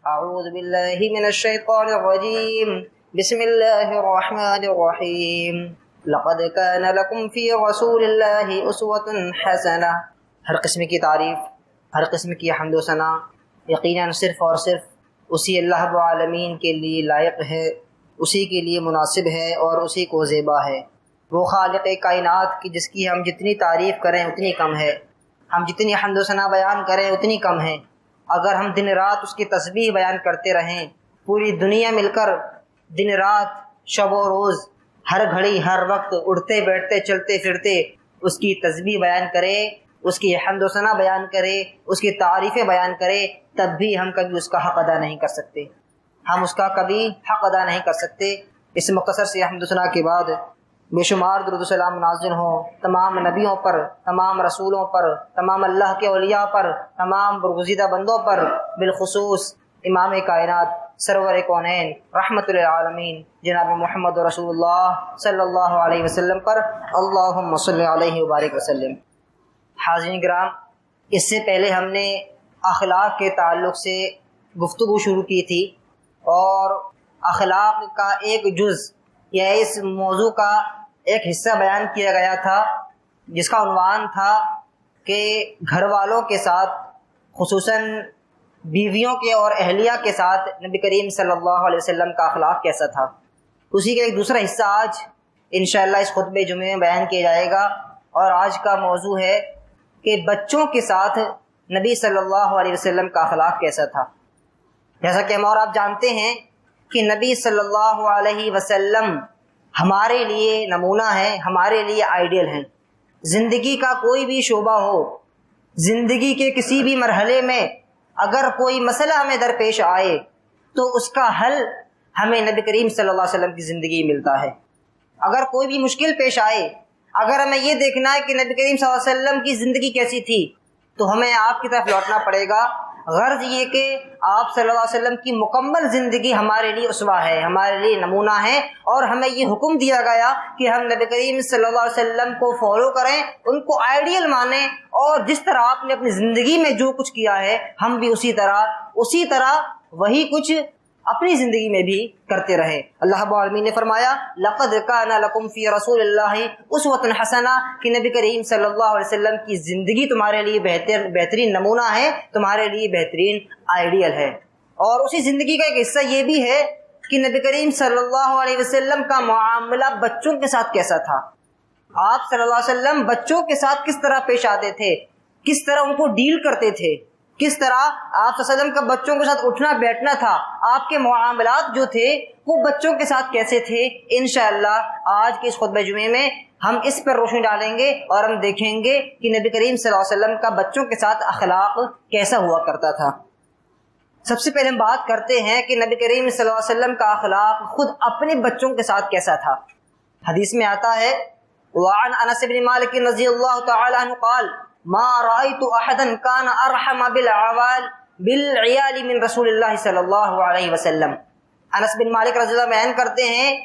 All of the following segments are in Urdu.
اعوذ باللہ من الشیطان الرجیم بسم اللہ الرحمن الرحیم لقد کان لکم فی رسول اللہ اسوۃ حسنہ۔ ہر قسم کی تعریف، ہر قسم کی حمد و ثنا یقیناً صرف اور صرف اسی اللہ رب العالمین کے لیے لائق ہے، اسی کے لیے مناسب ہے اور اسی کو زیبا ہے۔ وہ خالق کائنات کی جس کی ہم جتنی تعریف کریں اتنی کم ہے، ہم جتنی حمد و ثنا بیان کریں اتنی کم ہے۔ اگر ہم دن رات اس کی تسبیح بیان کرتے رہیں، پوری دنیا مل کر دن رات شب و روز ہر گھڑی ہر وقت اٹھتے بیٹھتے چلتے پھرتے اس کی تسبیح بیان کرے، اس کی حمد و ثنا بیان کرے، اس کی تعریفیں بیان کرے، تب بھی ہم کبھی اس کا حق ادا نہیں کر سکتے، ہم اس کا کبھی حق ادا نہیں کر سکتے۔ اس مختصر سے حمد و ثنا کے بعد بے شمار درود و سلام نازل ہوں تمام نبیوں پر، تمام رسولوں پر، تمام اللہ کے اولیاء پر، تمام برگزیدہ بندوں پر، بالخصوص امام کائنات سرور کونین رحمت للعالمین جناب محمد رسول اللہ صلی اللہ علیہ وسلم پر اللہم صلی علیہ وبارک وسلم۔ حاضرین کرام، اس سے پہلے ہم نے اخلاق کے تعلق سے گفتگو شروع کی تھی اور اخلاق کا ایک جز یا اس موضوع کا ایک حصہ بیان کیا گیا تھا جس کا عنوان تھا کہ گھر والوں کے ساتھ، خصوصاً بیویوں کے اور اہلیہ کے ساتھ نبی کریم صلی اللہ علیہ وسلم کا اخلاق کیسا تھا۔ اسی کا ایک دوسرا حصہ آج انشاءاللہ اس خطبہ جمعے میں بیان کیا جائے گا، اور آج کا موضوع ہے کہ بچوں کے ساتھ نبی صلی اللہ علیہ وسلم کا اخلاق کیسا تھا۔ جیسا کہ ہم اور آپ جانتے ہیں کہ نبی صلی اللہ علیہ وسلم ہمارے لیے نمونہ ہیں، ہمارے لیے آئیڈیل ہیں۔ زندگی کا کوئی بھی شعبہ ہو، زندگی کے کسی بھی مرحلے میں اگر کوئی مسئلہ ہمیں درپیش آئے تو اس کا حل ہمیں نبی کریم صلی اللہ علیہ وسلم کی زندگی ملتا ہے۔ اگر کوئی بھی مشکل پیش آئے، اگر ہمیں یہ دیکھنا ہے کہ نبی کریم صلی اللہ علیہ وسلم کی زندگی کیسی تھی، تو ہمیں آپ کی طرف لوٹنا پڑے گا۔ غرض یہ کہ آپ صلی اللہ علیہ وسلم کی مکمل زندگی ہمارے لیے اسوہ ہے، ہمارے لیے نمونہ ہے، اور ہمیں یہ حکم دیا گیا کہ ہم نبی کریم صلی اللہ علیہ وسلم کو فالو کریں، ان کو آئیڈیل مانیں، اور جس طرح آپ نے اپنی زندگی میں جو کچھ کیا ہے ہم بھی اسی طرح وہی کچھ اپنی زندگی میں بھی کرتے رہے۔ اللہ رب العالمین نے فرمایا لقد کان لکم فی رسول اللہ اسوۃ حسنہ، کہ نبی کریم صلی اللہ علیہ وسلم کی زندگی تمہارے لیے بہترین نمونہ ہے، تمہارے لیے بہترین آئیڈیل ہے۔ اور اسی زندگی کا ایک حصہ یہ بھی ہے کہ نبی کریم صلی اللہ علیہ وسلم کا معاملہ بچوں کے ساتھ کیسا تھا۔ آپ صلی اللہ علیہ وسلم بچوں کے ساتھ کس طرح پیش آتے تھے، کس طرح ان کو ڈیل کرتے تھے، کس طرح آپ صلی اللہ علیہ وسلم کا بچوں کے ساتھ اٹھنا بیٹھنا تھا، آپ کے معاملات جو تھے وہ بچوں کے ساتھ کیسے تھے۔ انشاءاللہ آج کے اس خطبہ جمعے میں ہم اس پر روشنی ڈالیں گے اور ہم دیکھیں گے کہ نبی کریم صلی اللہ علیہ وسلم کا بچوں کے ساتھ اخلاق کیسا ہوا کرتا تھا۔ سب سے پہلے ہم بات کرتے ہیں کہ نبی کریم صلی اللہ علیہ وسلم کا اخلاق خود اپنے بچوں کے ساتھ کیسا تھا۔ حدیث میں آتا ہے وعن انس بن مالک رضی اللہ تعالی عنہ قال ما رأيت احدا كان ارحم بالعيال من رسول اللہ صلی اللہ علیہ وسلم۔ انس بن مالک رضی اللہ بیان کرتے ہیں،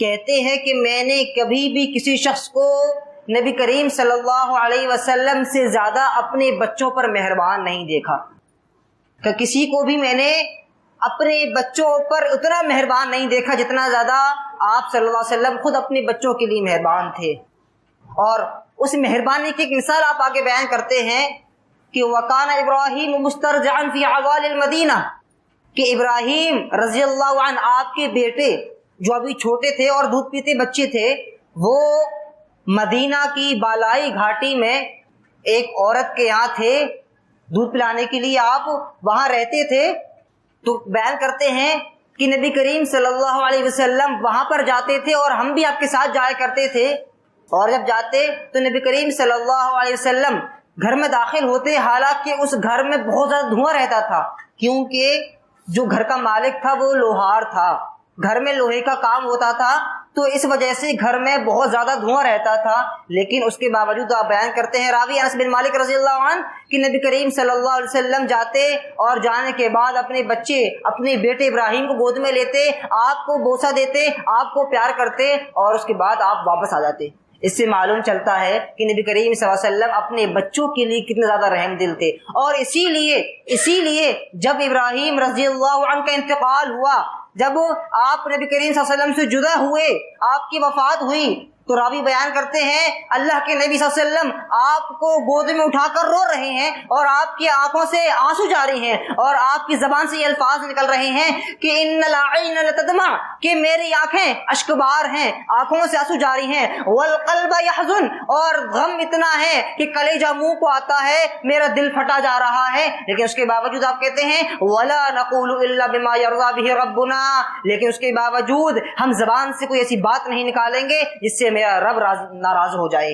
کہتے ہیں کہ میں نے کبھی بھی کسی شخص کو نبی کریم صلی اللہ علیہ وسلم سے زیادہ اپنے بچوں پر مہربان نہیں دیکھا، کہ کسی کو بھی میں نے اپنے بچوں پر اتنا مہربان نہیں دیکھا جتنا زیادہ آپ صلی اللہ علیہ وسلم خود اپنے بچوں کے لیے مہربان تھے۔ اور اس مہربانی کی ایک مثال آپ آگے بیان کرتے ہیں کہ وَكَانَ إِبْرَاهِيمُ مُسْتَرْجِعًا فِي عَوَالِ الْمَدِينَةِ، کہ ابراہیم رضی اللہ عنہ آپ کے بیٹے جو ابھی چھوٹے تھے اور دودھ پیتے بچے تھے، وہ مدینہ کی بالائی گھاٹی میں ایک عورت کے یہاں تھے، دودھ پلانے کے لیے آپ وہاں رہتے تھے۔ تو بیان کرتے ہیں کہ نبی کریم صلی اللہ علیہ وسلم وہاں پر جاتے تھے اور ہم بھی آپ کے ساتھ جایا کرتے تھے، اور جب جاتے تو نبی کریم صلی اللہ علیہ وسلم گھر میں داخل ہوتے، حالانکہ اس گھر میں بہت زیادہ دھواں رہتا تھا، کیونکہ جو گھر کا مالک تھا وہ لوہار تھا، گھر میں لوہے کا کام ہوتا تھا، تو اس وجہ سے گھر میں بہت زیادہ دھواں رہتا تھا۔ لیکن اس کے باوجود آپ بیان کرتے ہیں راوی انس بن مالک رضی اللہ عنہ کہ نبی کریم صلی اللہ علیہ وسلم جاتے اور جانے کے بعد اپنے بچے، اپنے بیٹے ابراہیم کو گود میں لیتے، آپ کو بوسہ دیتے، آپ کو پیار کرتے، اور اس کے بعد آپ واپس آ جاتے۔ اس سے معلوم چلتا ہے کہ نبی کریم صلی اللہ علیہ وسلم اپنے بچوں کے لیے کتنے زیادہ رحم دل تھے، اور اسی لیے جب ابراہیم رضی اللہ عنہ کا انتقال ہوا، جب آپ نبی کریم صلی اللہ علیہ وسلم سے جدا ہوئے، آپ کی وفات ہوئی، تو راوی بیان کرتے ہیں اللہ کے نبی صلی اللہ علیہ وسلم آپ کو گود میں اٹھا کر رو رہے ہیں، اور آپ کی آنکھوں سے آنسو جاری ہیں، اور آپ کی زبان سے یہ الفاظ نکل رہے ہیں کہ ان العین لتدمع، کہ میری آنکھیں اشکبار ہیں، آنکھوں سے آنسو جاری ہیں، والقلب یحزن، اور غم اتنا ہے کہ کلیجہ منہ کو آتا ہے، میرا دل پھٹا جا رہا ہے، لیکن اس کے باوجود آپ کہتے ہیں ولا نقول الا بما يرضى به ربنا، لیکن اس کے باوجود ہم زبان سے کوئی ایسی بات نہیں نکالیں گے جس سے میرا رب ناراض ہو جائے۔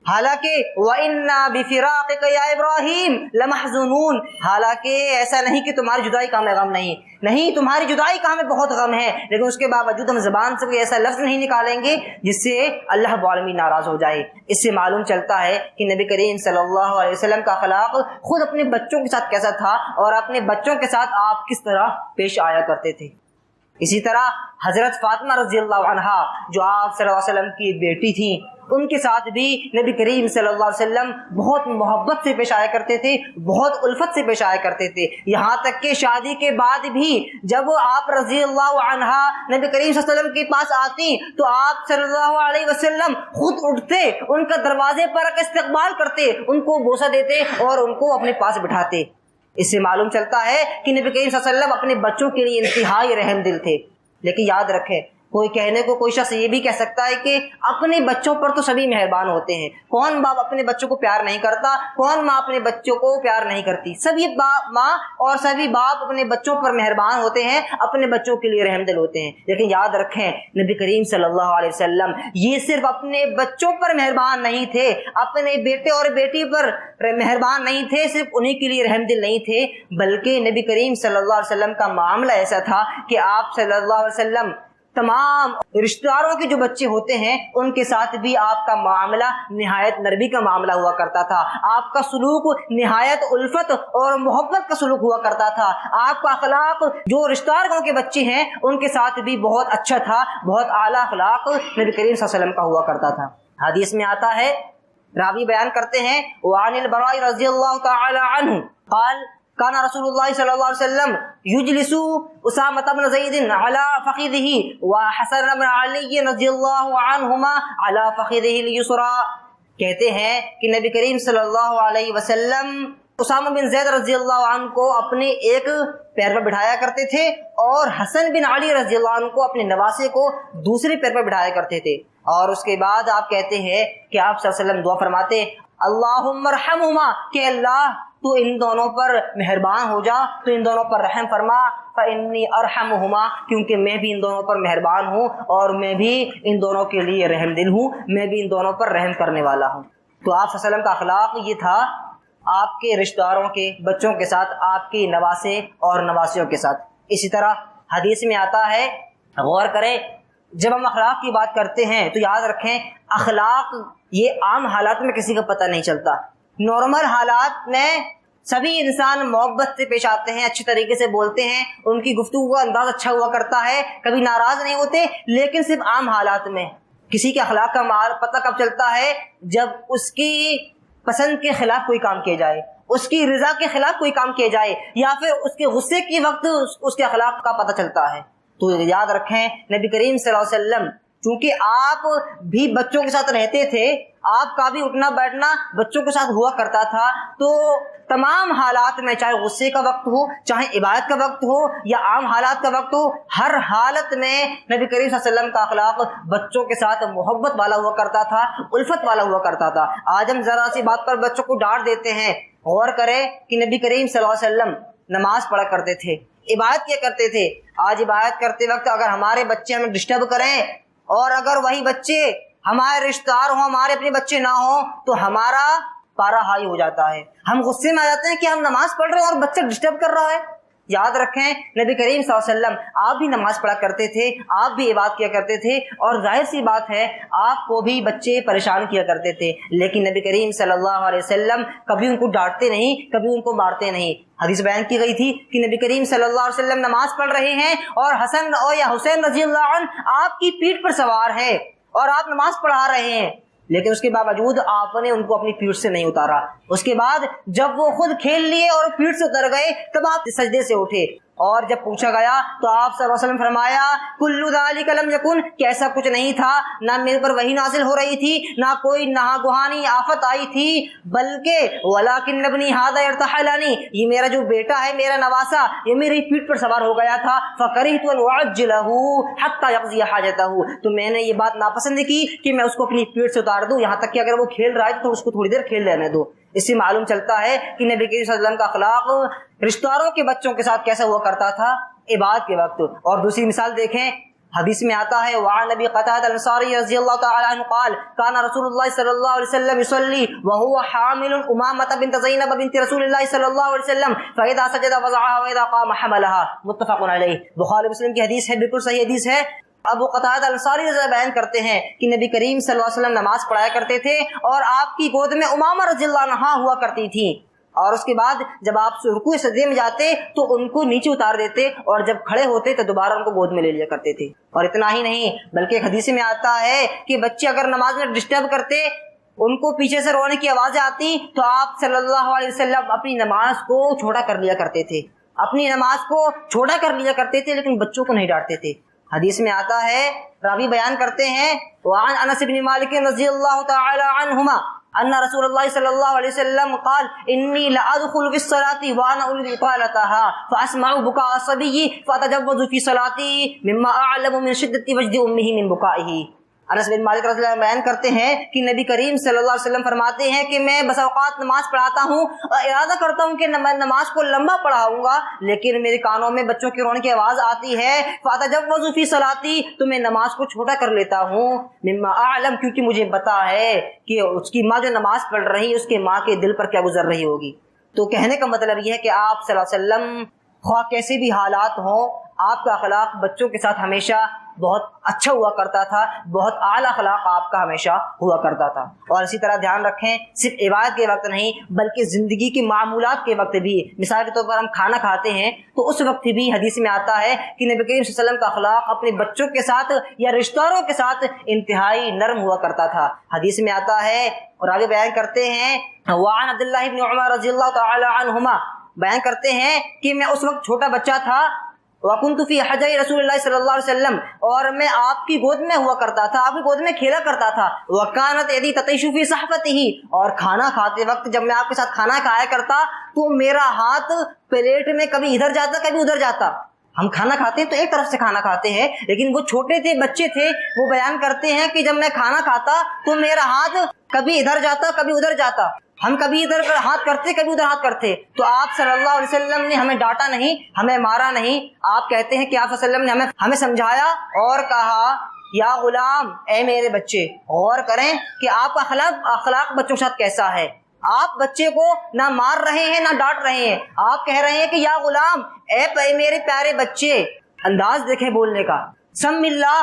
حالانکہ وَإِنَّا بِفِرَاقِكَ يَا إِبْرَاهِيمُ لَمَحْزُونُونَ، حالانکہ ایسا نہیں کہ تمہاری جدائی کا ہمیں غم نہیں، تمہاری جدائی کا ہمیں بہت غم ہے، لیکن اس کے باوجود ہم زبان سے کوئی ایسا لفظ نہیں نکالیں گے جس سے اللہ رب العالمین ناراض ہو جائے۔ اس سے معلوم چلتا ہے کہ نبی کریم صلی اللہ علیہ وسلم کا اخلاق خود اپنے بچوں کے ساتھ کیسا تھا، اور اپنے بچوں کے ساتھ آپ کس طرح پیش آیا کرتے تھے۔ اسی طرح حضرت فاطمہ رضی اللہ عنہا جو آپ صلی اللہ علیہ وسلم کی بیٹی تھیں، ان کے ساتھ بھی نبی کریم صلی اللہ علیہ وسلم بہت محبت سے پیش آیا کرتے تھے، بہت الفت سے پیش آیا کرتے تھے، یہاں تک کہ شادی کے بعد بھی جب آپ رضی اللہ عنہا نبی کریم صلی اللہ علیہ وسلم کے پاس آتی تو آپ صلی اللہ علیہ وسلم خود اٹھتے، ان کا دروازے پر استقبال کرتے، ان کو بوسہ دیتے اور ان کو اپنے پاس بٹھاتے۔ اس سے معلوم چلتا ہے کہ نبی کریم صلی اللہ علیہ وسلم اپنے بچوں کے لیے انتہائی رحم دل تھے۔ لیکن یاد رکھیں، کوئی کہنے کو کوئی شخص یہ بھی کہہ سکتا ہے کہ اپنے بچوں پر تو سبھی مہربان ہوتے ہیں، کون باپ اپنے بچوں کو پیار نہیں کرتا، کون ماں اپنے بچوں کو پیار نہیں کرتی، سبھی ماں اور سبھی باپ اپنے بچوں پر مہربان ہوتے ہیں، اپنے بچوں کے لیے رحم دل ہوتے ہیں۔ لیکن یاد رکھیں نبی کریم صلی اللہ علیہ وسلم یہ صرف اپنے بچوں پر مہربان نہیں تھے، اپنے بیٹے اور بیٹی پر مہربان نہیں تھے، صرف انہی کے لیے رحم دل نہیں تھے، بلکہ نبی کریم صلی اللہ علیہ وسلم کا معاملہ ایسا تھا کہ آپ صلی اللہ علیہ وسلم تمام رشتہ داروں کے جو بچے ہوتے ہیں ان کے ساتھ بھی آپ کا معاملہ نہایت نرمی کا معاملہ ہوا کرتا تھا، آپ کا سلوک نہایت الفت اور محبت کا سلوک ہوا کرتا تھا، آپ کا اخلاق جو رشتہ داروں کے بچے ہیں ان کے ساتھ بھی بہت اچھا تھا، بہت اعلیٰ اخلاق نبی کریم صلی اللہ علیہ وسلم کا ہوا کرتا تھا۔ حدیث میں آتا ہے، راوی بیان کرتے ہیں وعن البراء رضی اللہ تعالی عنہ قال كان رسول الله صلی اللہ علیہ وسلم يجلس اسامة بن زید على فخذه وحسن بن علی رضی اللہ عنہما على فخذه اليسرى، کہتے ہیں کہ نبی کریم صلی اللہ علیہ وسلم اسامہ بن زید رضی اللہ عنہ کو اپنے ایک پیر پر بٹھایا کرتے تھے اور حسن بن علی رضی اللہ عنہ کو اپنے نواسے کو دوسرے پیر پر بٹھایا کرتے تھے، اور اس کے بعد آپ کہتے ہیں کہ آپ صلی اللہ علیہ وسلم دعا فرماتے اللہم ارحمہما، کہ اللہ تو ان دونوں پر مہربان ہو جا، تو ان دونوں پر رحم فرما، فإنی ارحمہما، کیونکہ میں بھی ان دونوں پر مہربان ہوں اور میں بھی ان دونوں کے لیے رحم دل ہوں، میں بھی ان دونوں پر رحم کرنے والا ہوں۔ تو آپ صلی اللہ علیہ وسلم کا اخلاق یہ تھا آپ کے رشتہ داروں کے بچوں کے ساتھ، آپ کے نواسے اور نواسیوں کے ساتھ۔ اسی طرح حدیث میں آتا ہے، غور کریں، جب ہم اخلاق کی بات کرتے ہیں تو یاد رکھیں اخلاق یہ عام حالات میں کسی کا پتہ نہیں چلتا، نارمل حالات میں سبھی انسان محبت سے پیش آتے ہیں، اچھے طریقے سے بولتے ہیں، ان کی گفتگو کا انداز اچھا ہوا کرتا ہے، کبھی ناراض نہیں ہوتے، لیکن صرف عام حالات میں کسی کے اخلاق کا پتہ کب چلتا ہے؟ جب اس کی پسند کے خلاف کوئی کام کیا جائے، اس کی رضا کے خلاف کوئی کام کیا جائے، یا پھر اس کے غصے کے وقت اس کے اخلاق کا پتہ چلتا ہے۔ تو یاد رکھیں نبی کریم صلی اللہ علیہ وسلم چونکہ آپ بھی بچوں کے ساتھ رہتے تھے، آپ کا بھی اٹھنا بیٹھنا بچوں کے ساتھ ہوا کرتا تھا، تو تمام حالات میں چاہے غصے کا وقت ہو، چاہے عبادت کا وقت ہو یا عام حالات کا وقت ہو، ہر حالت میں نبی کریم صلی اللہ علیہ وسلم کا اخلاق بچوں کے ساتھ محبت والا ہوا کرتا تھا، الفت والا ہوا کرتا تھا۔ آج ہم ذرا سی بات پر بچوں کو ڈانٹ دیتے ہیں، غور کریں کہ نبی کریم صلی اللہ علیہ وسلم نماز پڑھا کرتے تھے، عبادت کیا کرتے تھے۔ آج عبادت کرتے وقت اگر ہمارے بچے ہمیں ڈسٹرب کریں اور اگر وہی بچے ہمارے رشتہ دار ہوں، ہمارے اپنے بچے نہ ہوں، تو ہمارا پارا ہائی ہو جاتا ہے، ہم غصے میں آ جاتے ہیں کہ ہم نماز پڑھ رہے ہیں اور بچہ ڈسٹرب کر رہا ہے۔ یاد رکھیں نبی کریم صلی اللہ علیہ وسلم آپ بھی نماز پڑھا کرتے تھے، آپ بھی عبادت کیا کرتے تھے، اور ظاہر سی بات ہے آپ کو بھی بچے پریشان کیا کرتے تھے، لیکن نبی کریم صلی اللہ علیہ وسلم کبھی ان کو ڈانٹتے نہیں، کبھی ان کو مارتے نہیں۔ حدیث بیان کی گئی تھی کہ نبی کریم صلی اللہ علیہ وسلم نماز پڑھ رہے ہیں اور حسن اور یا حسین رضی اللہ عنہ آپ کی پیٹھ پر سوار ہے اور آپ نماز پڑھا رہے ہیں، لیکن اس کے باوجود آپ نے ان کو اپنی پیٹھ سے نہیں اتارا. اس کے بعد جب وہ خود کھیل لیے اور پیٹھ سے اتر گئے تب آپ سجدے سے اٹھے, اور جب پوچھا گیا تو آپ صلی اللہ علیہ وسلم فرمایا کل ذالک لم یکن, کہ ایسا کچھ نہیں تھا, نہ میرے پر وحی نازل ہو رہی تھی, نہ کوئی ناگہانی آفت آئی تھی, بلکہ ولکن ابنی ھذا ارتحلنی, یہ میرا جو بیٹا ہے, میرا نواسا, یہ میری پیٹھ پر سوار ہو گیا تھا, فکرہت ان اعجلہ حتی یقضی حاجتہ, تو میں نے یہ بات ناپسند کی کہ میں اس کو اپنی پیٹھ سے اتار دوں, یہاں تک کہ اگر وہ کھیل رہا ہے تو اس کو تھوڑی دیر کھیل لینے دو. اس سے معلوم چلتا ہے کہ نبی کریم صلی اللہ علیہ وسلم کا اخلاق رشتہ داروں کے بچوں کے ساتھ کیسا ہوا کرتا تھا عبادت کے وقت. اور دوسری مثال دیکھیں, حدیث میں آتا ہے وعن نبی قتادہ الانصاری رضی اللہ تعالی عنہ قال کان رسول اللہ صلی اللہ علیہ وسلم یصلی وهو حامل امامة بنت زینب بنت رسول اللہ صلی اللہ علیہ وسلم فاذا سجد وضعها واذا قام حملها, متفق علیہ. بخاری مسلم کی حدیث ہے, بالکل صحیح حدیث ہے. ابو قتادہ الانصاری بیان کرتے ہیں کہ نبی کریم صلی اللہ علیہ وسلم نماز پڑھایا کرتے تھے اور آپ کی گود میں امامہ رضی اللہ عنہا ہوا کرتی تھی, اور اس کے بعد جب آپ رکوع سجدے میں جاتے تو ان کو نیچے اتار دیتے, اور جب کھڑے ہوتے تو دوبارہ ان کو گود میں لے لیا کرتے تھے. اور اتنا ہی نہیں بلکہ ایک حدیث میں آتا ہے کہ بچے اگر نماز میں ڈسٹرب کرتے, ان کو پیچھے سے رونے کی آوازیں آتی, تو آپ صلی اللہ علیہ وسلم اپنی نماز کو چھوٹا کر لیا کرتے تھے, اپنی نماز کو چھوٹا کر لیا کرتے تھے, لیکن بچوں کو نہیں ڈانٹتے تھے. حدیث میں آتا ہے, راوی بیان کرتے ہیں وعن انس بن مالک رضی اللہ تعالی عنہما ان رسول اللہ صلی اللہ علیہ وسلم قال انی لادخل فی الصلاة وانا اريد اطالتها فاسمع بكاء الصبي فاتجوز في صلاتي مما اعلم من شدة وجد امه من بكائه. انس بن مالک رضی اللہ عنہ بیان کرتے ہیں کہ نبی کریم صلی اللہ علیہ وسلم فرماتے ہیں کہ میں بس اوقات نماز پڑھاتا ہوں اور ارادہ کرتا ہوں کہ میں نماز کو لمبا پڑھاؤں گا, لیکن میرے کانوں میں بچوں کے رونے کی آواز آتی ہے, فاتجوز فی صلاتی, تو میں نماز کو چھوٹا کر لیتا ہوں, مما اعلم, کیونکہ مجھے پتا ہے کہ اس کی ماں جو نماز پڑھ رہی ہے اس کے ماں کے دل پر کیا گزر رہی ہوگی. تو کہنے کا مطلب یہ ہے کہ آپ صلی اللہ علیہ وسلم خواہ کیسے بھی حالات ہوں, آپ کا اخلاق بچوں کے ساتھ ہمیشہ بہت اچھا ہوا کرتا تھا, بہت اعلیٰ اخلاق آپ کا ہمیشہ ہوا کرتا تھا. اور اسی طرح دھیان رکھیں, صرف عبادت کے وقت نہیں بلکہ زندگی کے معمولات کے وقت بھی. مثال کے طور پر ہم کھانا کھاتے ہیں تو اس وقت بھی حدیث میں آتا ہے کہ نبی کریم صلی اللہ علیہ وسلم کا اخلاق اپنے بچوں کے ساتھ یا رشتہ داروں کے ساتھ انتہائی نرم ہوا کرتا تھا. حدیث میں آتا ہے اور آگے بیان کرتے ہیں وعن عبداللہ بن عمر رضی اللہ تعالی عنہما, بیان کرتے ہیں کہ میں اس وقت چھوٹا بچہ تھا, وَكُنْتُ فِي حَجَرِ رسول اللہ صلی اللہ علیہ وسلم, اور میں آپ کی گود میں ہوا کرتا تھا, آپ کی گود میں کھیلا کرتا تھا. وَكَانَتْ يَدِي تَطِيشُ فِي صَحْفَتِهِ, اور کھانا کھاتے وقت جب میں آپ کے ساتھ کھانا کھایا کرتا تو میرا ہاتھ پلیٹ میں کبھی ادھر جاتا کبھی ادھر جاتا. ہم کھانا کھاتے ہیں تو ایک طرف سے کھانا کھاتے ہیں, لیکن وہ چھوٹے تھے, بچے تھے, وہ بیان کرتے ہیں کہ جب میں کھانا کھاتا تو میرا ہاتھ کبھی ادھر جاتا کبھی ادھر جاتا, ہم کبھی ادھر ہاتھ کرتے کبھی ادھر ہاتھ کرتے. تو آپ صلی اللہ علیہ وسلم نے ہمیں ڈانٹا نہیں, ہمیں مارا نہیں. آپ کہتے ہیں کہ آپ صلی اللہ علیہ وسلم نے ہمیں سمجھایا اور کہا یا غلام, اے میرے بچے, غور کریں کہ آپ کا اخلاق بچوں کے ساتھ کیسا ہے. آپ بچے کو نہ مار رہے ہیں نہ ڈانٹ رہے ہیں, آپ کہہ رہے ہیں کہ یا غلام, اے میرے پیارے بچے. انداز دیکھیں بولنے کا, سم اللہ,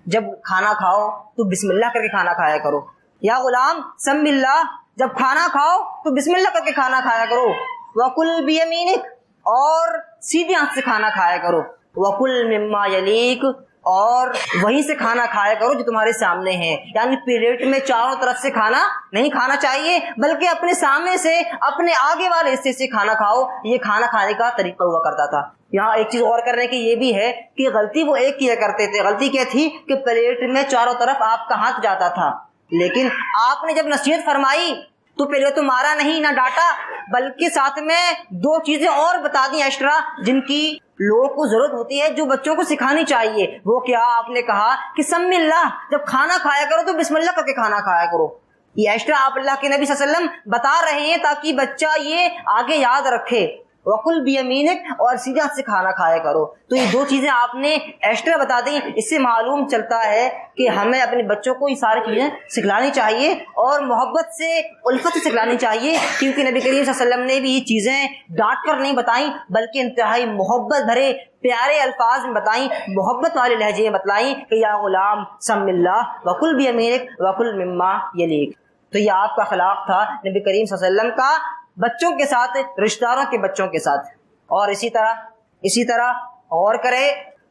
جب کھانا کھاؤ تو بسم اللہ کر کے کھانا کھایا کرو. یا غلام سم اللہ, جب کھانا کھاؤ تو بسم اللہ کر کے کھانا کھایا کرو. وَكُلْ بِيَمِينِكَ, اور سیدھے ہاتھ سے کھانا کھایا کرو. وَكُلْ مِمَّا يَلِيكَ, اور وہیں سے کھانا کھایا کرو جو تمہارے سامنے ہے. یعنی پلیٹ میں چاروں طرف سے کھانا نہیں کھانا چاہیے, بلکہ اپنے سامنے سے, اپنے آگے والے حصے سے کھانا کھاؤ. یہ کھانا کھانے کا طریقہ ہوا کرتا تھا. یہاں ایک چیز غور کرنے کی یہ بھی ہے کہ غلطی وہ ایک کیا کرتے تھے. غلطی کیا تھی کہ پلیٹ میں چاروں طرف آپ کا ہاتھ جاتا تھا, لیکن آپ نے جب نصیحت فرمائی تو پہلے تو مارا نہیں نہ ڈانٹا, بلکہ ساتھ میں دو چیزیں اور بتا دی ایکسٹرا جن کی لوگوں کو ضرورت ہوتی ہے, جو بچوں کو سکھانی چاہیے. وہ کیا, آپ نے کہا کہ سم اللہ, جب کھانا کھایا کرو تو بسم اللہ کر کے کھانا کھایا کرو. یہ ایکسٹرا آپ اللہ کے نبی صلی اللہ علیہ وسلم بتا رہے ہیں تاکہ بچہ یہ آگے یاد رکھے. وَكُلْ بِيَمِينِكَ, اور سیدھے ہاتھ سے کھانا کھایا کرو. تو یہ دو چیزیں آپ نے ایکسٹرا بتا دی. اس سے معلوم چلتا ہے کہ ہمیں اپنے بچوں کو یہ ساری چیزیں سکھلانی چاہیے اور محبت سے, الفت سے سکھلانی چاہیے, کیونکہ نبی کریم صلی اللہ علیہ وسلم نے بھی یہ چیزیں ڈانٹ کر نہیں بتائیں, بلکہ انتہائی محبت بھرے پیارے الفاظ میں بتائیں, محبت والے لہجے میں بتلائیں کہ یا غلام سم اللہ وَكُلْ بِيَمِينِكَ وَكُلْ مِمَّا يَلِيكَ. تو یہ آپ کا اخلاق تھا نبی کریم صلی اللہ علیہ وسلم کا بچوں کے ساتھ, رشتہ داروں کے بچوں کے ساتھ. اور اسی طرح غور کرے,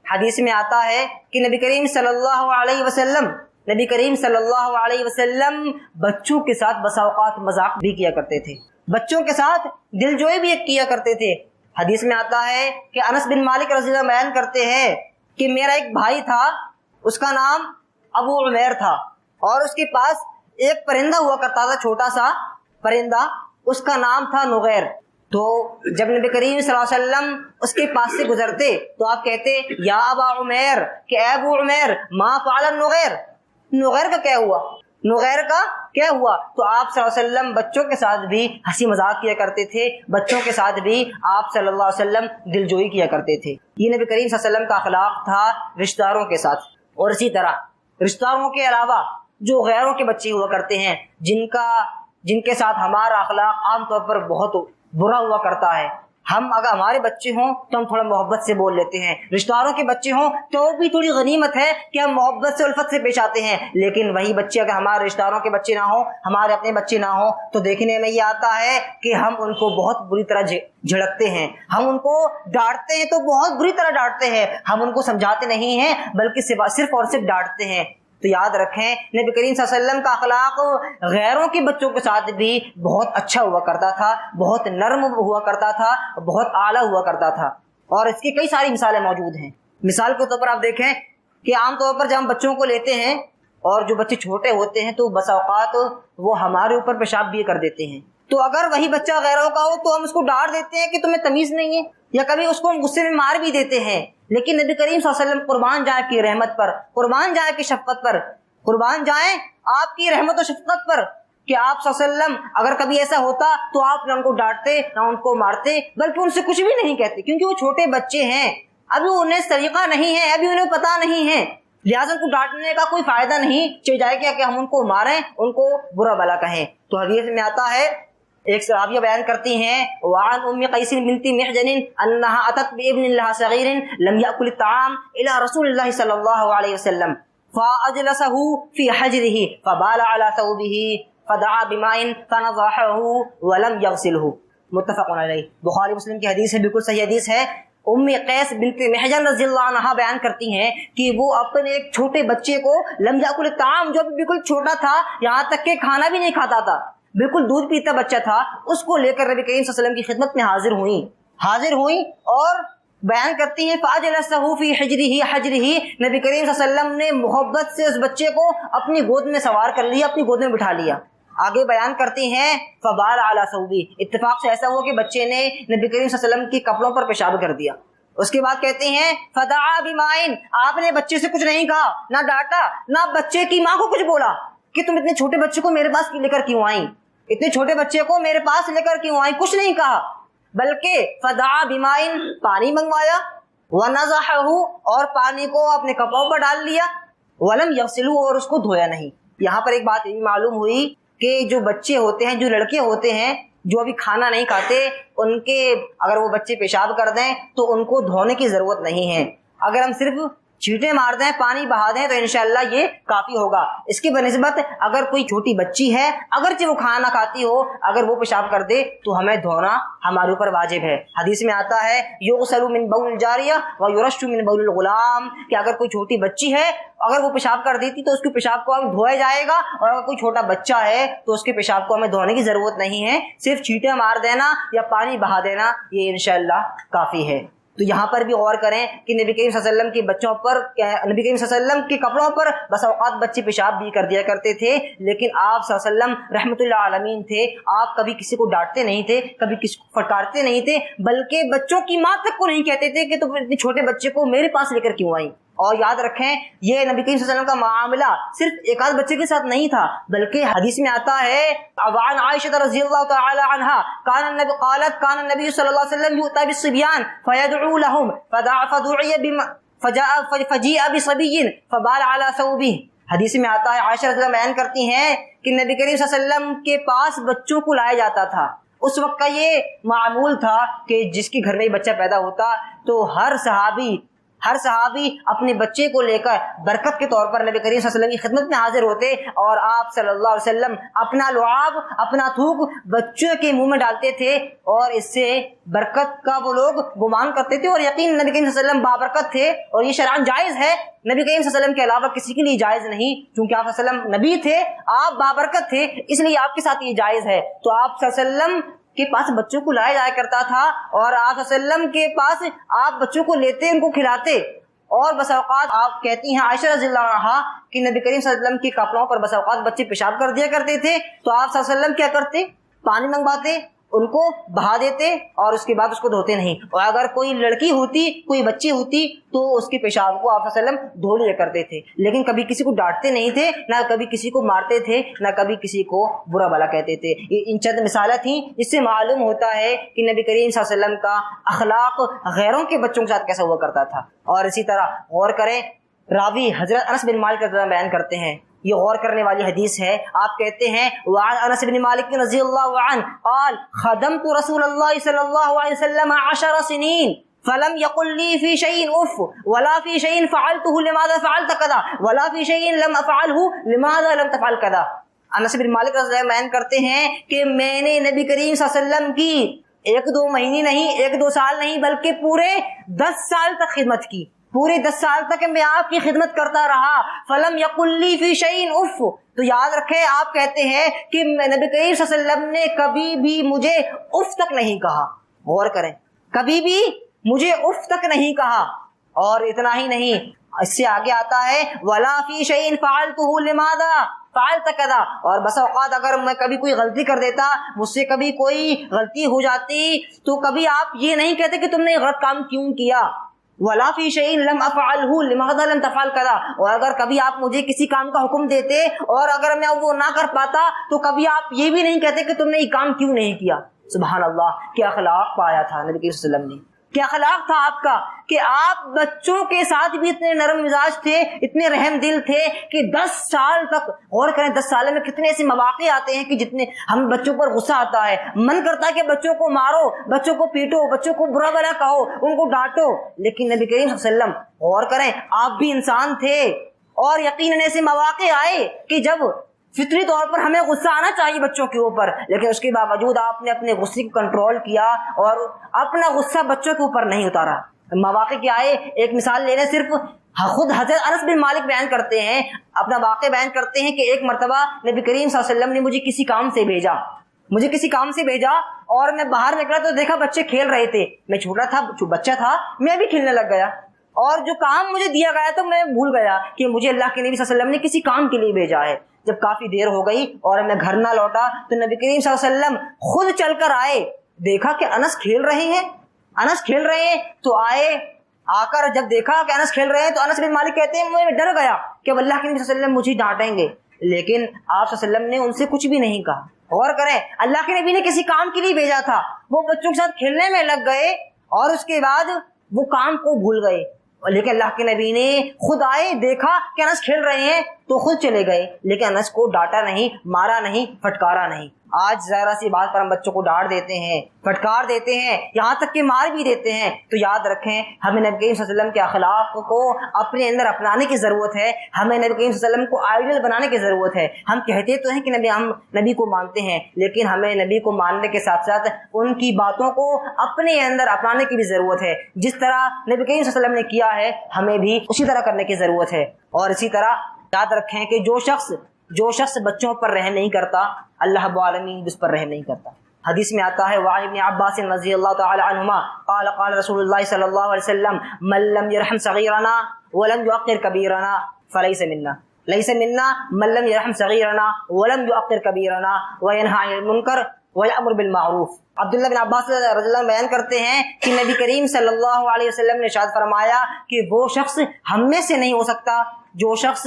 حدیث میں آتا ہے کہ نبی کریم صلی اللہ علیہ وسلم نبی کریم صلی اللہ علیہ وسلم بچوں کے ساتھ بسا اوقات مذاق بھی کیا کرتے تھے، بچوں کے ساتھ دل جوئی بھی کیا کرتے تھے۔ حدیث میں آتا ہے کہ انس بن مالک رضی اللہ عنہ بیان کرتے ہیں کہ میرا ایک بھائی تھا، اس کا نام ابو عمیر تھا، اور اس کے پاس ایک پرندہ ہوا کرتا تھا، چھوٹا سا پرندہ، اس کا نام تھا نغیر۔ تو جب نبی کریم صلی اللہ علیہ وسلم اس کے پاس سے گزرتے تو آپ کہتے یا ابا عمیر، کہ اے ابو عمیر، ما فعل النغیر، نغیر کا کیا ہوا، نغیر کا کیا ہوا؟ تو آپ صلی اللہ علیہ وسلم بچوں کے ساتھ بھی ہنسی مذاق کیا کرتے تھے، بچوں کے ساتھ بھی آپ صلی اللہ علیہ وسلم دل جوئی کیا کرتے تھے۔ یہ نبی کریم صلی اللہ علیہ وسلم کا اخلاق تھا رشتہ داروں کے ساتھ۔ اور اسی طرح رشتہ داروں کے علاوہ جو غیروں کے بچے ہوا کرتے ہیں، جن کے ساتھ ہمارا اخلاق عام طور پر بہت برا ہوا کرتا ہے، ہم اگر ہمارے بچے ہوں تو ہم تھوڑا محبت سے بول لیتے ہیں، رشتہ داروں کے بچے ہوں تو بھی تھوڑی غنیمت ہے کہ ہم محبت سے الفت سے پیش آتے ہیں، لیکن وہی بچے اگر ہمارے رشتہ داروں کے بچے نہ ہوں، ہمارے اپنے بچے نہ ہوں، تو دیکھنے میں یہ آتا ہے کہ ہم ان کو بہت بری طرح جھڑکتے ہیں، ہم ان کو ڈانٹتے ہیں تو بہت بری طرح ڈانٹتے ہیں، ہم ان کو سمجھاتے نہیں ہیں بلکہ صرف اور صرف ڈانٹتے ہیں۔ تو یاد رکھیں نبی کریم صلی اللہ علیہ وسلم کا اخلاق غیروں کے بچوں کے ساتھ بھی بہت اچھا ہوا کرتا تھا، بہت نرم ہوا کرتا تھا، بہت اعلیٰ ہوا کرتا تھا۔ اور اس کی کئی ساری مثالیں موجود ہیں۔ مثال کے طور پر آپ دیکھیں کہ عام طور پر جب ہم بچوں کو لیتے ہیں اور جو بچے چھوٹے ہوتے ہیں تو بسا اوقات وہ ہمارے اوپر پیشاب بھی کر دیتے ہیں، تو اگر وہی بچہ غیروں کا ہو تو ہم اس کو ڈانٹ دیتے ہیں کہ تمہیں تمیز نہیں ہے، یا کبھی اس کو ہم غصے میں مار بھی دیتے ہیں۔ لیکن نبی کریم صلی اللہ علیہ وسلم قربان جائیں کی رحمت پر، قربان جائیں کی شفقت پر، قربان جائیں آپ کی رحمت و شفقت پر، کہ آپ صلی اللہ علیہ وسلم اگر کبھی ایسا ہوتا تو آپ نہ ان کو ڈانٹتے نہ ان کو مارتے، بلکہ ان سے کچھ بھی نہیں کہتے، کیونکہ وہ چھوٹے بچے ہیں، ابھی انہیں طریقہ نہیں ہے، ابھی انہیں پتا نہیں ہے، لہٰذا ان کو ڈانٹنے کا کوئی فائدہ نہیں، چاہے جائے کیا کہ ہم ان کو ماریں، ان کو برا بھلا کہیں۔ تو حدیث میں آتا ہے، ایک صحابیہ بیان کرتی ہیں، وعن ام قیس بنت محجن انها اتت بابن لها صغير لم ياكل الطعام الى رسول الله صلى الله عليه وسلم فاجلسه في حجره فبال على ثوبه فدعا بماء فنضحه ولم يغسله، متفق علیہ۔ بخاری مسلم کی حدیث ہے، بالکل صحیح حدیث ہے۔ ام قیس بنت محجن رضی اللہ عنہا بیان کرتی ہیں کہ وہ اپنے ایک چھوٹے بچے کو لم یاکل الطعام، جو بالکل چھوٹا تھا، یہاں تک کہ کھانا بھی نہیں کھاتا تھا، بالکل دودھ پیتا بچہ تھا، اس کو لے کر نبی کریم صلی اللہ علیہ وسلم کی خدمت میں حاضر ہوئیں اور بیان کرتی ہیں فاجلسہ فی حجرہ، نبی کریم صلی اللہ علیہ وسلم نے محبت سے اس بچے کو اپنی گود میں سوار کر لیا، اپنی گود میں بٹھا لیا۔ آگے بیان کرتی ہیں فبال علی ثوبہ، اتفاق سے ایسا ہوا کہ بچے نے نبی کریم صلی اللہ علیہ وسلم کے کپڑوں پر پیشاب کر دیا۔ اس کے بعد کہتے ہیں فدعا بماء، آپ نے بچے سے کچھ نہیں کہا، نہ ڈانٹا، نہ بچے کی ماں کو کچھ بولا کہ تم اتنے چھوٹے بچے کو میرے پاس لے کر کیوں آئیں، اتنے چھوٹے بچے کو میرے پاس لے کر کیوں آئیں، کچھ نہیں کہا، بلکہ فدعا بماء، پانی منگوایا، ونضحہ، اور پانی کو اپنے کپڑوں پر ڈال لیا، ولم یغسلہ، اور اس کو دھویا نہیں۔ یہاں پر ایک بات یہ معلوم ہوئی کہ جو بچے ہوتے ہیں، جو لڑکے ہوتے ہیں جو ابھی کھانا نہیں کھاتے، ان کے اگر وہ بچے پیشاب کر دیں تو ان کو دھونے کی ضرورت نہیں ہے، اگر ہم صرف چھینٹے مار دیں، پانی بہا دیں تو انشاءاللہ یہ کافی ہوگا۔ اس کی بنسبت اگر کوئی چھوٹی بچی ہے، اگرچہ وہ کھانا نہ کھاتی ہو، اگر وہ پیشاب کر دے تو ہمیں دھونا ہمارے اوپر واجب ہے۔ حدیث میں آتا ہے یغسل من بول الجاریہ ویرش من بول الغلام، کہ اگر کوئی چھوٹی بچی ہے، اگر وہ پیشاب کر دیتی تو اس کے پیشاب کو ہمیں دھویا جائے گا، اور اگر کوئی چھوٹا بچہ ہے تو اس کے پیشاب کو ہمیں دھونے کی ضرورت نہیں ہے، صرف چھینٹے مار دینا یا پانی بہا دینا یہ انشاءاللہ کافی ہے۔ تو یہاں پر بھی غور کریں کہ نبی کریم صلی اللہ علیہ وسلم کے بچوں پر، نبی کریم صلی اللہ علیہ وسلم کے کپڑوں پر بس اوقات بچے پیشاب بھی کر دیا کرتے تھے، لیکن آپ صلی اللہ علیہ وسلم رحمت اللہ عالمین تھے، آپ کبھی کسی کو ڈانٹتے نہیں تھے، کبھی کسی کو پھٹکارتے نہیں تھے، بلکہ بچوں کی ماں تک کو نہیں کہتے تھے کہ تم اتنے چھوٹے بچے کو میرے پاس لے کر کیوں آئی۔ اور یاد رکھیں یہ نبی کریم صلی اللہ علیہ وسلم کا معاملہ صرف ایک آدھ بچے کے ساتھ نہیں تھا، بلکہ حدیث میں آتا ہے عن عائشہ رضی اللہ تعالی عنہا کان النبی صلی اللہ علیہ وسلم یؤتی بالصبیان فیدعو لهم فجیء بصبی فبال علی ثوبہ۔ حدیث میں آتا ہے، عائشہ رضی اللہ بیان کرتی ہیں کہ نبی کریم صلی اللہ علیہ وسلم کے پاس بچوں کو لایا جاتا تھا۔ اس وقت کا یہ معمول تھا کہ جس کے گھر میں بچہ پیدا ہوتا تو ہر صحابی ہر صحابی اپنے بچے کو لے کر برکت کے طور پر نبی کریم صلی اللہ علیہ وسلم کی خدمت میں حاضر ہوتے اور آپ صلی اللہ علیہ وسلم اپنا لعاب اپنا تھوک بچوں کے منہ میں ڈالتے تھے اور اس سے برکت کا وہ لوگ گمان کرتے تھے اور یقین نبی کریم صلی اللہ علیہ وسلم بابرکت تھے اور یہ شرعاً جائز ہے. نبی کریم صلی اللہ علیہ وسلم کے علاوہ کسی کے لیے جائز نہیں, کیونکہ آپ صلی اللہ علیہ وسلم نبی تھے, آپ بابرکت تھے, اس لیے آپ کے ساتھ یہ جائز ہے. تو آپ صلی اللہ علیہ وسلم کے پاس بچوں کو لایا جایا کرتا تھا اور آپ صلی اللہ علیہ وسلم کے پاس آپ بچوں کو لیتے ان کو کھلاتے. اور بس اوقات آپ کہتی ہیں عائشہ رضی اللہ عنہا کہ نبی کریم صلی اللہ علیہ وسلم کے کپڑوں پر بس اوقات بچے پیشاب کر دیا کرتے تھے تو آپ صلی اللہ علیہ وسلم کیا کرتے, پانی منگواتے, ان کو بہا دیتے اور اس کے بعد اس کو دھوتے نہیں. اور اگر کوئی لڑکی ہوتی کوئی بچی ہوتی تو اس کے پیشاب کو آپ صلی اللہ علیہ وسلم دھو لیا کرتے تھے, لیکن کبھی کسی کو ڈانٹتے نہیں تھے, نہ کبھی کسی کو مارتے تھے, نہ کبھی کسی کو برا بھلا کہتے تھے. یہ ان چند مثالیں تھیں جس سے معلوم ہوتا ہے کہ نبی کریم صلی اللہ علیہ وسلم کا اخلاق غیروں کے بچوں کے ساتھ کیسا ہوا کرتا تھا. اور اسی طرح غور کریں, راوی حضرت انس بن مالک کا بیان کرتے ہیں, یہ غور کرنے والی حدیث ہے. آپ کہتے ہیں وعن انس بن مالک رضی اللہ عنہ قال خدمت رسول اللہ صلی اللہ علیہ وسلم 10 سنین فلم يقل لي في شيء اف ولا في شيء فعلته لماذا فعلت كذا ولا في شيء لم افعله لماذا لم تفعل كذا. انس بن مالک رضی اللہ عنہ بیان کرتے ہیں کہ میں نے نبی کریم صلی اللہ علیہ وسلم کی 1-2 مہینے نہیں 1-2 سال نہیں بلکہ پورے 10 سال تک خدمت کی, پورے 10 سال تک میں آپ کی خدمت کرتا رہا. فلم یقل لی فی شیء اف, تو یاد رکھیں آپ کہتے ہیں کہ نبی کریم صلی اللہ علیہ وسلم نے کبھی بھی مجھے اف تک نہیں کہا. غور کریں, کبھی بھی مجھے اف تک نہیں کہا. اور اتنا ہی نہیں, اس سے آگے آتا ہے ولا فی شیء فعلته لماذا فعلت كذا, اور بس اوقات اگر میں کبھی کوئی غلطی کر دیتا, مجھ سے کبھی کوئی غلطی ہو جاتی تو کبھی آپ یہ نہیں کہتے کہ تم نے غلط کام کیوں کیا. ولا فی شیء لم افعله لماذا لم تفعل كذا, اور اگر کبھی آپ مجھے کسی کام کا حکم دیتے اور اگر میں وہ نہ کر پاتا تو کبھی آپ یہ بھی نہیں کہتے کہ تم نے یہ کام کیوں نہیں کیا. سبحان اللہ, کیا اخلاق پایا تھا نبی کریم صلی اللہ علیہ وسلم نے, کیا اخلاق تھا آپ کا کہ آپ بچوں کے ساتھ بھی اتنے نرم مزاج تھے, اتنے رحم دل تھے کہ 10 سال تک. غور کریں 10 سال میں کتنے ایسے مواقع آتے ہیں کہ جتنے ہم بچوں پر غصہ آتا ہے, من کرتا ہے کہ بچوں کو مارو, بچوں کو پیٹو, بچوں کو برا بھلا کہو, ان کو ڈانٹو, لیکن نبی کریم صلی اللہ علیہ وسلم, غور کریں آپ بھی انسان تھے اور یقیناً ایسے مواقع آئے کہ جب فطری طور پر ہمیں غصہ آنا چاہیے بچوں کے اوپر, لیکن اس کے باوجود آپ نے اپنے غصے کو کنٹرول کیا اور اپنا غصہ بچوں کے اوپر نہیں اتارا. مواقع کیا آئے, ایک مثال لے لیں, صرف خود حضرت انس بن مالک بیان کرتے ہیں, اپنا واقعہ بیان کرتے ہیں کہ ایک مرتبہ نبی کریم صلی اللہ علیہ وسلم نے مجھے کسی کام سے بھیجا اور میں باہر نکلا تو دیکھا بچے کھیل رہے تھے. میں چھوٹا تھا, بچہ تھا, میں بھی کھیلنے لگ گیا اور جو کام مجھے دیا گیا تو میں بھول گیا کہ مجھے اللہ کے نبی صلی اللہ علیہ وسلم نے کسی کام کے لیے بھیجا ہے. جب کافی دیر ہو گئی اور میں گھر نہ لوٹا تو نبی کریم صلی اللہ علیہ وسلم خود چل کر آئے, دیکھا کہ انس کھیل رہے ہیں تو آئے, آ کر جب دیکھا کہ انس کھیل رہے ہیں تو انس بن مالک کہتے ہیں میں ڈر گیا کہ اللہ کے نبی صلی اللہ علیہ وسلم مجھے ڈانٹیں گے, لیکن آپ صلی اللہ علیہ وسلم نے ان سے کچھ بھی نہیں کہا. غور کریں, اللہ کے نبی نے کسی کام کے لیے بھیجا تھا, وہ بچوں کے ساتھ کھیلنے میں لگ گئے اور اس کے بعد وہ کام کو بھول گئے, لیکن اللہ کے نبی نے خود آئے, دیکھا کہ انس کھیل رہے ہیں تو خود چلے گئے, لیکن انس کو ڈانٹا نہیں, مارا نہیں, پھٹکارا نہیں. آج ذرا سی بات پر ہم بچوں کو ڈانٹ دیتے ہیں, پھٹکار دیتے ہیں, یہاں تک کہ مار بھی دیتے ہیں. تو یاد رکھیں ہمیں نبی کریم صلی اللہ علیہ وسلم کے اخلاق کو اپنے اندر اپنانے کی ضرورت ہے, ہمیں نبی کریم صلی اللہ علیہ وسلم کو آئیڈیل بنانے کی ضرورت ہے. ہم کہتے تو ہیں کہ ہم نبی کو مانتے ہیں, لیکن ہمیں نبی کو ماننے کے ساتھ ساتھ ان کی باتوں کو اپنے اندر اپنانے کی بھی ضرورت ہے. جس طرح نبی کریم صلی اللہ علیہ وسلم نے کیا ہے ہمیں بھی اسی طرح کرنے کی ضرورت ہے. اور اسی طرح یاد رکھیں کہ جو شخص بچوں پر رحم نہیں کرتا اللہ رب العالمین اس پر رحم نہیں کرتا. حدیث میں آتا ہے وعن ابن عباس رضی اللہ تعالی عنہما قال قال رسول اللہ صلی اللہ علیہ وسلم من لم يرحم صغیرنا ولم يوقر کبیرنا فلیس منا, لیس منا من لم يرحم صغیرنا ولم يوقر کبیرنا وینہى عن المنکر ویأمر بالمعروف. عبداللہ بن عباس رضی اللہ عنہ بیان کرتے ہیں کہ نبی کریم صلی اللہ علیہ وسلم نے ارشاد فرمایا کہ وہ شخص ہم میں سے نہیں ہو سکتا جو شخص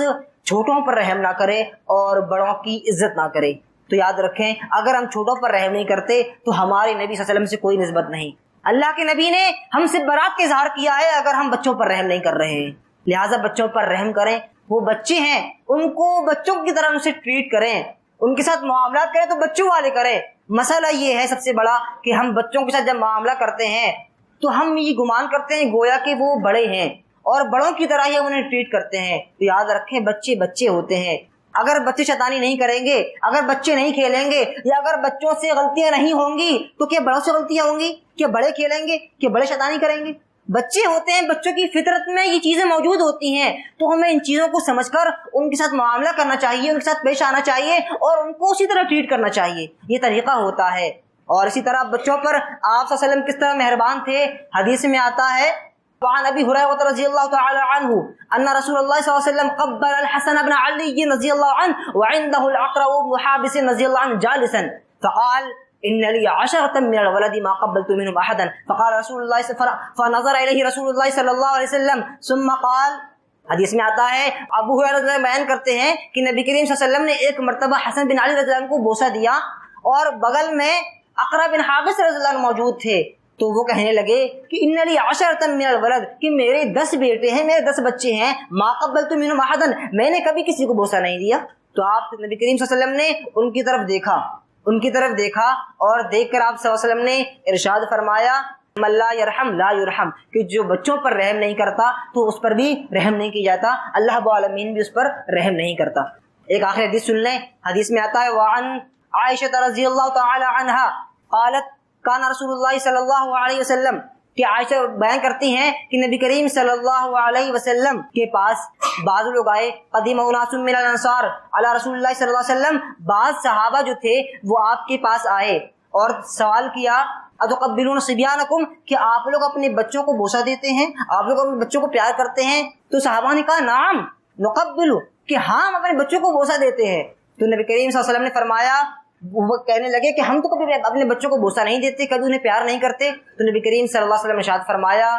چھوٹوں پر رحم نہ کرے اور بڑوں کی عزت نہ کرے. تو یاد رکھیں اگر ہم چھوٹوں پر رحم نہیں کرتے تو ہمارے نبی صلی اللہ علیہ وسلم سے کوئی نسبت نہیں. اللہ کے نبی نے ہم سے برات کا اظہار کیا ہے اگر ہم بچوں پر رحم نہیں کر رہے ہیں. لہٰذا بچوں پر رحم کریں, وہ بچے ہیں ان کو بچوں کی طرح ان سے ٹریٹ کریں, ان کے ساتھ معاملات کریں تو بچوں والے کریں. مسئلہ یہ ہے سب سے بڑا کہ ہم بچوں کے ساتھ جب معاملہ کرتے ہیں تو ہم یہ گمان کرتے ہیں گویا کہ وہ بڑے ہیں اور بڑوں کی طرح ہی ہم انہیں ٹریٹ کرتے ہیں. تو یاد رکھیں بچے بچے ہوتے ہیں. اگر بچے شیطانی نہیں کریں گے، اگر بچے نہیں کھیلیں گے، یا اگر بچوں سے غلطیاں نہیں ہوں گی تو کیا بڑوں سے غلطیاں ہوں گی؟ کیا بڑے کھیلیں گے؟ کیا بڑے شیطانی کریں گے؟ بچے ہوتے ہیں، بچوں کی فطرت میں یہ چیزیں موجود ہوتی ہیں. تو ہمیں ان چیزوں کو سمجھ کر ان کے ساتھ معاملہ کرنا چاہیے، ان کے ساتھ پیش آنا چاہیے اور ان کو اسی طرح ٹریٹ کرنا چاہیے. یہ طریقہ ہوتا ہے. اور اسی طرح بچوں پر آپ صلی اللہ علیہ وسلم کس طرح مہربان تھے. حدیث میں آتا ہے وعن ابی ہریرہ رضی اللہ تعالی عنہ ان رسول اللہ صلی اللہ علیہ وسلم قبل الحسن بن علی رضی اللہ عنہ وعنده الاقرع بن حابس رضی اللہ عنہ جالسا فقال ان لي 10 من الولد ما قبلت منهم احدا فقال رسول الله فنظر اليه رسول الله صلی اللہ علیہ وسلم ثم قال. حدیث میں آتا ہے ابو ہریرہ بیان کرتے ہیں کہ نبی کریم صلی اللہ علیہ وسلم نے ایک مرتبہ حسن بن علی رضی اللہ عنہ کو بوسہ دیا اور بغل میں اقرع بن حابس رضی اللہ عنہ موجود تھے. تو وہ کہنے لگے کہ ان لی 10 من الولد، کہ میرے 10 بیٹے ہیں، میرے 10 بچے ہیں. ما قبلت منهم احدا، میں نے کبھی کسی کو بوسہ نہیں دیا. تو آپ نبی کریم صلی اللہ علیہ وسلم نے ان کی طرف دیکھا اور دیکھ کر آپ صلی اللہ علیہ وسلم نے ارشاد فرمایا من لا یرحم لا یرحم، کہ جو بچوں پر رحم نہیں کرتا تو اس پر بھی رحم نہیں کیا جاتا، اللہ رب العالمین بھی اس پر رحم نہیں کرتا. ایک آخری حدیث سن لیں. حدیث میں آتا ہے وعن عائشہ رضی اللہ تعالی عنہا قالت کان رسول اللہ صلی اللہ علیہ وسلم، کہ عائشہ بیان کرتی ہیں کہ نبی کریم صلی اللہ علیہ وسلم کے پاس بعض لوگ آئے. قدیم اناس من الانصار علی رسول اللہ صلی اللہ علیہ وسلم، بعض صحابہ جو تھے وہ آپ کے پاس آئے اور سوال کیا اتقبلون صبیانکم، کہ آپ لوگ اپنے بچوں کو بوسہ دیتے ہیں، آپ لوگ اپنے بچوں کو پیار کرتے ہیں؟ تو صحابہ نے کہا نعم نقبل، کہ ہاں ہم اپنے بچوں کو بوسہ دیتے ہیں. تو نبی کریم صلی اللہ علیہ وسلم نے فرمایا، وہ کہنے لگے کہ ہم تو کبھی اپنے بچوں کو بوسہ نہیں دیتے، کبھی انہیں پیار نہیں کرتے. تو نبی کریم صلی اللہ علیہ وسلم نے ارشاد فرمایا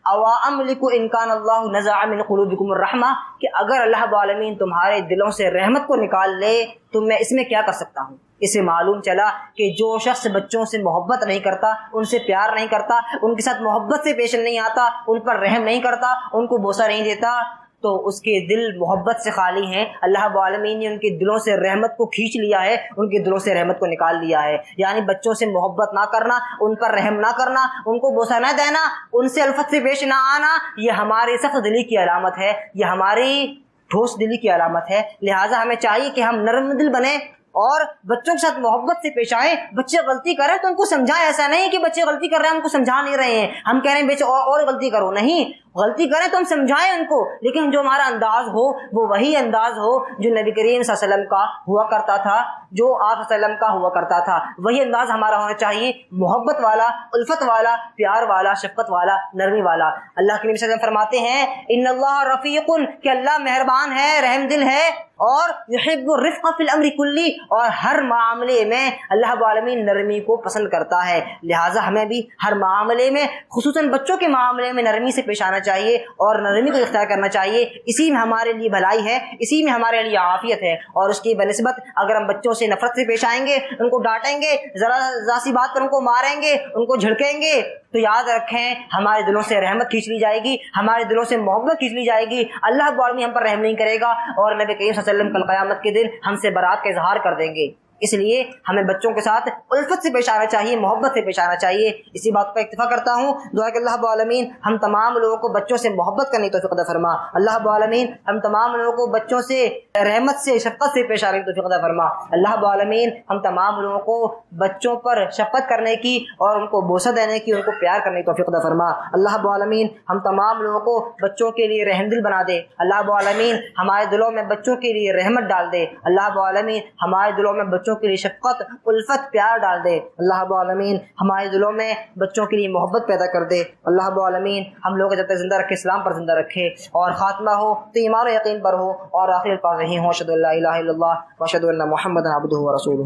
اوا املک ان کان اللہ نزع من قلوبکم الرحمہ، کہ اگر اللہ رب العالمین تمہارے دلوں سے رحمت کو نکال لے تو میں اس میں کیا کر سکتا ہوں. اس سے معلوم چلا کہ جو شخص بچوں سے محبت نہیں کرتا، ان سے پیار نہیں کرتا، ان کے ساتھ محبت سے پیش نہیں آتا، ان پر رحم نہیں کرتا، ان کو بوسہ نہیں دیتا، تو اس کے دل محبت سے خالی ہیں. اللہ رب العالمین نے ان کے دلوں سے رحمت کو کھینچ لیا ہے، ان کے دلوں سے رحمت کو نکال لیا ہے. یعنی بچوں سے محبت نہ کرنا، ان پر رحم نہ کرنا، ان کو بوسہ نہ دینا، ان سے الفت سے پیش نہ آنا، یہ ہماری سخت دلی کی علامت ہے، یہ ہماری ٹھوس دلی کی علامت ہے. لہٰذا ہمیں چاہیے کہ ہم نرم دل بنیں اور بچوں کے ساتھ محبت سے پیش آئیں. بچے غلطی کریں تو ان کو سمجھائیں. ایسا نہیں کہ بچے غلطی کر رہے ہیں ہم کو سمجھا نہیں رہے ہیں، ہم کہہ رہے ہیں بچے اور غلطی کرو. نہیں، غلطی کریں تو ہم سمجھائیں ان کو، لیکن جو ہمارا انداز ہو وہ وہی انداز ہو جو نبی کریم صلی اللہ علیہ وسلم کا ہوا کرتا تھا، جو آپ صلی اللہ علیہ وسلم کا ہوا کرتا تھا. وہی انداز ہمارا ہونا چاہیے، محبت والا، الفت والا، پیار والا، شفقت والا، نرمی والا. اللہ کے نبی صلی اللہ علیہ وسلم فرماتے ہیں ان اللہ رفیق، کہ اللہ مہربان ہے، رحم دل ہے، اور یحب الرفق فی الامر کلی، اور ہر معاملے میں اللہ رب العالمین نرمی کو پسند کرتا ہے. لہٰذا ہمیں بھی ہر معاملے میں، خصوصاً بچوں کے معاملے میں، نرمی سے پیش آنا چاہیے اور نرمی کو اختیار کرنا چاہیے. اسی میں ہمارے لیے بھلائی ہے، اسی میں ہمارے لیے عافیت ہے. اور اس کی بنسبت اگر ہم بچوں سے نفرت سے پیش آئیں گے، ان کو ڈانٹیں گے، ذرا سی بات پر ان کو ماریں گے، ان کو جھڑکیں گے، تو یاد رکھیں ہمارے دلوں سے رحمت کھینچ لی جائے گی، ہمارے دلوں سے محبت کھینچ لی جائے گی. اللہ رب العالمین ہم پر رحم نہیں کرے گا اور نبی کریم صلی اللہ علیہ وسلم کل قیامت کے دن ہم سے برات کا اظہار کر دیں گے. اس لیے ہمیں بچوں کے ساتھ الفت سے پیش آنا چاہیے، محبت سے پیش آنا چاہیے. اسی بات پر اکتفا کرتا ہوں. دعا کہ اللہ رب العالمین ہم تمام لوگوں کو بچوں سے محبت کرنے کی توفیق عطا فرما. اللہ رب العالمین ہم تمام لوگوں کو بچوں سے رحمت سے، شفقت سے پیش آنے کی توفیق عطا فرما. اللہ رب العالمین ہم تمام لوگوں کو بچوں پر شفقت کرنے کی اور ان کو بوسہ دینے کی، ان کو پیار کرنے کی توفیق عطا فرما. اللہ رب العالمین ہم تمام لوگوں کو بچوں کے لیے رحم دل بنا دے. اللہ رب العالمین ہمارے دلوں میں بچوں کے لیے رحمت ڈال دے. اللہ رب العالمین ہمارے دلوں میں بچوں کے لیے شفقت، الفت، پیار ڈال دے. اللہ رب العالمین ہمارے دلوں میں بچوں کے لیے محبت پیدا کر دے. اللہ رب العالمین ہم لوگ جب تک زندہ رکھے اسلام پر زندہ رکھے، اور خاتمہ ہو تو ایمان و یقین پر ہو، اور آخر الفاظ یہی ہوں اشہد ان لا الہ الا اللہ و اشہد ان محمدا عبدہ و رسولہ.